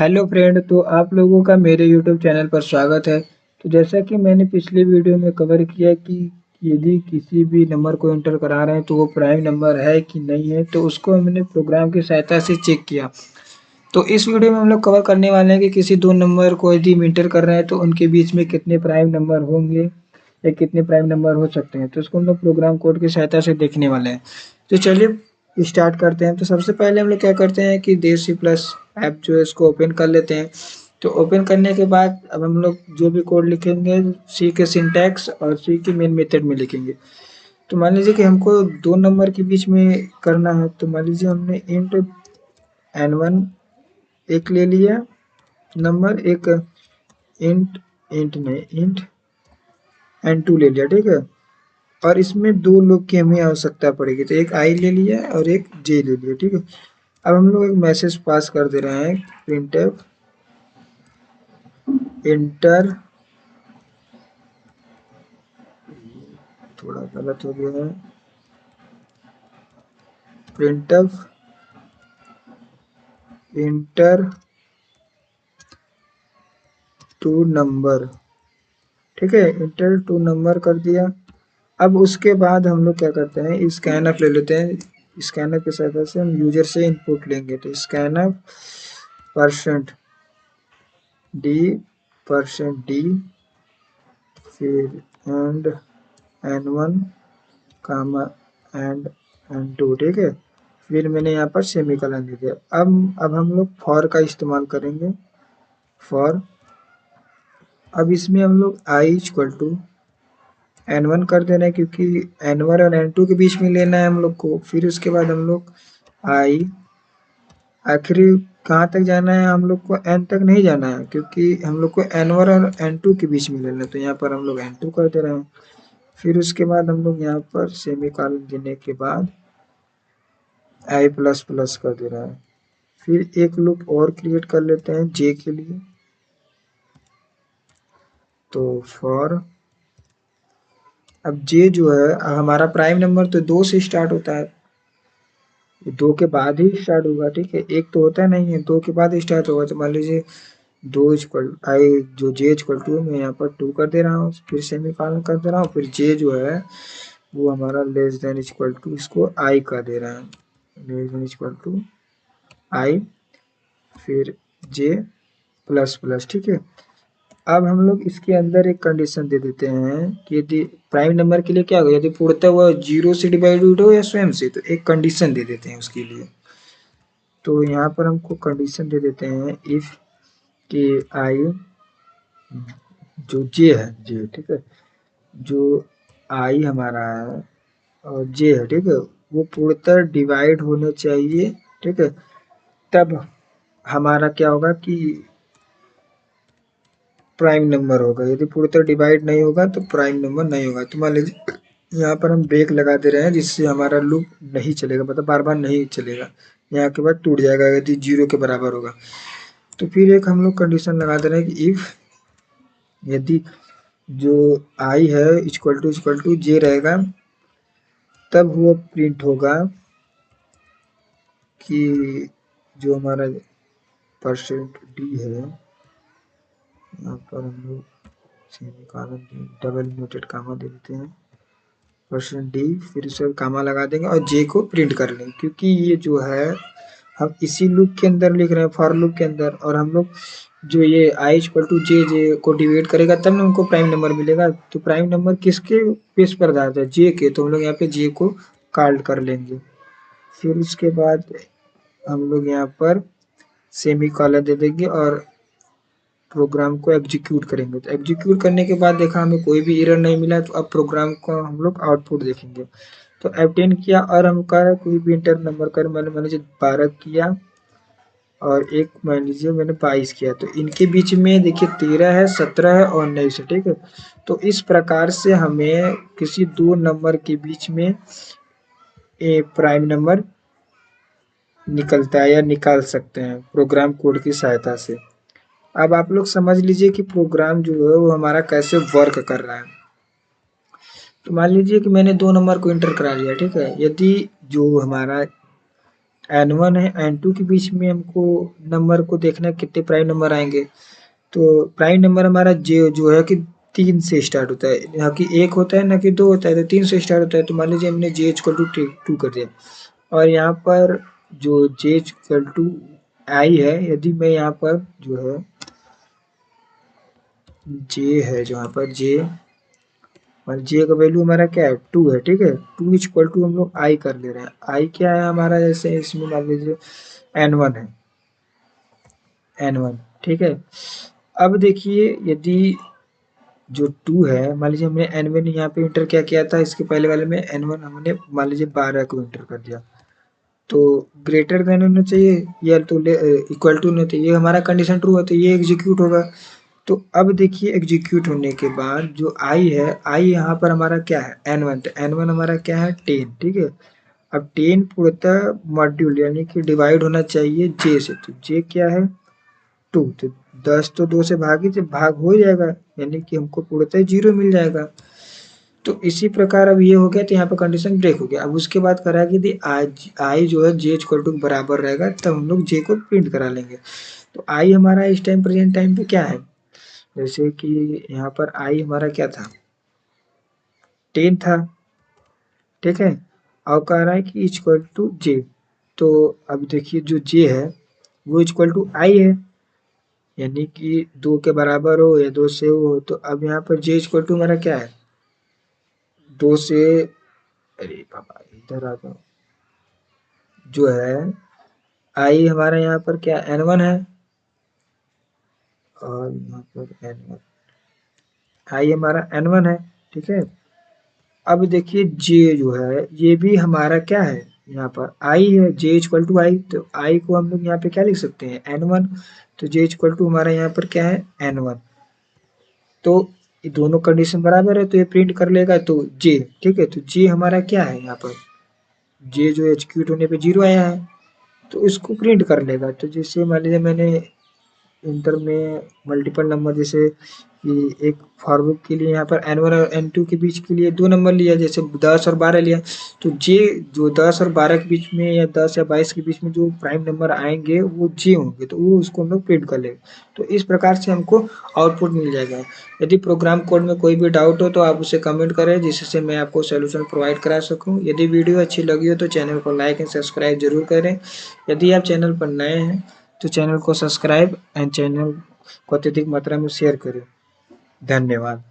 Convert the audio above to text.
Hello friend, तो आप लोगों का मेरे यूट्यूब चैनल पर स्वागत है। तो जैसा कि मैंने पिछली वीडियो में कवर किया कि यदि किसी भी नंबर को एंटर करा रहे हैं तो वो प्राइम नंबर है कि नहीं है, तो उसको हमने प्रोग्राम की सहायता से चेक किया। तो इस वीडियो में हम लोग कवर करने वाले हैं कि किसी दो नंबर को यदि हम एंटर कर रहे हैं तो उनके बीच में कितने प्राइम नंबर होंगे या कितने प्राइम नंबर हो सकते हैं। तो इसको हम लोग प्रोग्राम कोड की सहायता से देखने वाले हैं। तो चलिए स्टार्ट करते हैं। तो सबसे पहले हम लोग क्या करते हैं कि देश सी प्लस ऐप जो है इसको ओपन कर लेते हैं। तो ओपन करने के बाद अब हम लोग जो भी कोड लिखेंगे सी के सिंटैक्स और सी की मेन मेथड में लिखेंगे। तो मान लीजिए कि हमको दो नंबर के बीच में करना है, तो मान लीजिए हमने इंट n1 एक ले लिया नंबर, एक इंट इंट नहीं इंट n2 ले लिया, ठीक है। और इसमें दो लोग की हमें आवश्यकता पड़ेगी, तो एक आई ले लिया और एक जे ले लिया, ठीक है। अब हम लोग एक मैसेज पास कर दे रहे हैं, प्रिंटफ इंटर, थोड़ा गलत हो गया है, प्रिंटफ इंटर टू नंबर, ठीक है। इंटर टू नंबर कर दिया। अब उसके बाद हम लोग क्या करते हैं, स्कैनफ ले लेते हैं। स्कैनफ की सहायता से हम यूजर से इनपुट लेंगे। तो स्कैनफ परसेंट डी फिर and n1 comma and n2, ठीक है। फिर मैंने यहाँ पर सेमीकोलन दे दिया। अब हम लोग फॉर का इस्तेमाल करेंगे। फॉर, अब इसमें हम लोग i इक्वल टू n1 कर दे रहे हैं क्योंकि n1 और n2 के बीच में लेना है हम लोग को। फिर उसके बाद हम लोग i, आखिरी कहाँ तक जाना है, हम लोग को n तक नहीं जाना है क्योंकि हम लोग को n1 और n2 के बीच में लेना है। तो यहाँ पर हम लोग n2 कर दे रहे हैं। फिर उसके बाद हम लोग यहाँ पर सेमीकोलन देने के बाद i प्लस प्लस कर दे रहा है। फिर एक लूप और क्रिएट कर लेते हैं जे के लिए। तो फॉर, अब जे जो है हमारा प्राइम नंबर तो 2 से स्टार्ट होता है, दो के बाद ही स्टार्ट होगा, ठीक है। एक तो होता नहीं है, दो के बाद स्टार्ट होगा। तो मान लीजिए दो इक्वल आई, जो जे इक्वल टू मैं यहाँ पर 2 कर दे रहा हूँ, फिर सेमीकोलन कर दे रहा हूँ, फिर जे जो है वो हमारा लेस देन इक्वल टू, इसको आई कर दे रहा है, लेस देन इक्वल टू आई, फिर जे प्लस प्लस, ठीक है। अब हम लोग इसके अंदर एक कंडीशन दे देते हैं कि यदि प्राइम नंबर के लिए क्या होगा, यदि पूर्णतः वह 0 से डिवाइडेड हो या स्वयं से, तो एक कंडीशन दे देते हैं उसके लिए। तो यहाँ पर हमको कंडीशन दे देते हैं इफ के आई, जो जे है जे, ठीक है, जो आई हमारा है और जे है, ठीक है, वो पूर्णतः डिवाइड होने चाहिए, ठीक है। तब हमारा क्या होगा कि प्राइम नंबर होगा। यदि पूर्णतः डिवाइड नहीं होगा तो प्राइम नंबर नहीं होगा। तो मान लीजिए यहाँ पर हम ब्रेक लगा दे रहे हैं जिससे हमारा लूप नहीं चलेगा, मतलब बार बार नहीं चलेगा, यहाँ के बाद टूट जाएगा यदि 0 के बराबर होगा। तो फिर एक हम लोग कंडीशन लगा दे रहे हैं कि इफ, यदि जो आई है इक्वल टू जे रहेगा, तब वो प्रिंट होगा कि जो हमारा परसेंट डी है, यहाँ पर हम लोग सेमीकोलन डबल म्यूटेड कामा दे देते हैं, परसेंट डी, फिर उसे कामा लगा देंगे और जे को प्रिंट कर लेंगे। क्योंकि ये जो है हम इसी लूप के अंदर लिख रहे हैं, फॉर लूप के अंदर, और हम लोग जो ये आई इक्वल टू जे, जे को डिवाइड करेगा तब ना हमको प्राइम नंबर मिलेगा। तो प्राइम नंबर किसके बेस पर आता है, जे के, तो हम लोग यहाँ पे जे को कार्ड कर लेंगे। फिर उसके बाद हम लोग यहाँ पर सेमीकोलन दे देंगे और प्रोग्राम को एग्जीक्यूट करेंगे। तो एग्जीक्यूट करने के बाद देखा हमें कोई भी एरर नहीं मिला, तो अब प्रोग्राम को हम लोग आउटपुट देखेंगे। तो F10 किया और हम कर कोई भी इंटर नंबर कर, मैंने मान लीजिए 12 किया और एक मान लीजिए मैंने 22 किया। तो इनके बीच में देखिए 13 है, 17 है और 19 है, ठीक है। तो इस प्रकार से हमें किसी दो नंबर के बीच में प्राइम नंबर निकलता है या निकाल सकते हैं प्रोग्राम कोड की सहायता से। अब आप लोग समझ लीजिए कि प्रोग्राम जो है वो हमारा कैसे वर्क कर रहा है। तो मान लीजिए कि मैंने दो नंबर को इंटर करा लिया, ठीक है। यदि जो हमारा N1 है N2 के बीच में हमको नंबर को देखना है कितने प्राइम नंबर आएंगे। तो प्राइम नंबर हमारा जो है कि 3 से स्टार्ट होता है, ना कि 1 होता है ना कि 2 होता है, तो 3 से स्टार्ट होता है। तो मान लीजिए हमने j इक्वल टू 2 कर दिया और यहाँ पर जो j इक्वल टू i है, यदि मैं यहाँ पर जो है j है, जहाँ पर j और j का वैल्यू हमारा क्या है 2 है, ठीक है। 2 इक्वल टू हम लोग i कर ले रहे हैं। i क्या है हमारा, जैसे इसमें मान लीजिए n1 है, n1, ठीक है। अब देखिए यदि जो 2 है, मान लीजिए हमने n1 यहाँ पे इंटर क्या किया था, इसके पहले वाले में n1 हमने मान लीजिए 12 को इंटर कर दिया, तो ग्रेटर देन होना चाहिए या तो इक्वल टू होना चाहिए। ये हमारा कंडीशन ट्रू है तो ये एग्जीक्यूट होगा। तो अब देखिए एग्जीक्यूट होने के बाद जो आई है, आई यहाँ पर हमारा क्या है n1, तो n1 हमारा क्या है 10, ठीक है। अब 10 पूर्णतः मॉड्यूल यानी कि डिवाइड होना चाहिए j से, तो j क्या है 2, तो 10 तो 2 से भागी जब भाग हो जाएगा, यानी कि हमको पूर्णतः 0 मिल जाएगा। तो इसी प्रकार अब ये हो गया, तो यहाँ पे कंडीशन ब्रेक हो गया। अब उसके बाद करा कि यदि आई जो है j इक्वल टू बराबर रहेगा तब हम लोग j को प्रिंट करा लेंगे। तो आई हमारा इस टाइम प्रेजेंट टाइम पे क्या है, जैसे कि यहाँ पर आई हमारा क्या था 10 था, ठीक है। और कह रहा है कि इक्वल टू j, तो अब देखिए जो j है वो इक्वल टू आई है, यानी कि 2 के बराबर हो या 2 से हो। तो अब यहाँ पर j इक्वल टू हमारा क्या है 2 से, अरे बाबा इधर आ जाओ, जो है आई हमारा यहाँ पर क्या n1 है और यहाँ पर n1, आई हमारा n1 है, ठीक है। अब देखिए j जो है ये भी हमारा क्या है, यहाँ पर i है, j इक्वल टू आई, तो i को हम लोग यहाँ पे क्या लिख सकते हैं n1, तो j इक्वल टू हमारा यहाँ पर क्या है n1। तो ये दोनों कंडीशन बराबर है तो ये प्रिंट कर लेगा, तो j, ठीक है। तो j हमारा क्या है यहाँ पर, j जो एग्जीक्यूट होने पे 0 आया है तो इसको प्रिंट कर लेगा। तो जैसे मान लीजिए मैंने इंटर में मल्टीपल नंबर, जैसे कि एक फॉर लूप के लिए यहाँ पर n1 और n2 के बीच के लिए 2 नंबर लिया, जैसे 10 और 12 लिया, तो j जो 10 और 12 के बीच में या 10 या 22 के बीच में जो प्राइम नंबर आएंगे वो j होंगे, तो वो उसको हम लोग प्रिंट कर लेंगे। तो इस प्रकार से हमको आउटपुट मिल जाएगा। यदि प्रोग्राम कोड में कोई भी डाउट हो तो आप उसे कमेंट करें, जिससे मैं आपको सोल्यूशन प्रोवाइड करा सकूँ। यदि वीडियो अच्छी लगी हो तो चैनल को लाइक एंड सब्सक्राइब जरूर करें। यदि आप चैनल पर नए हैं तो चैनल को सब्सक्राइब एंड चैनल को अत्यधिक मात्रा में शेयर करें। धन्यवाद।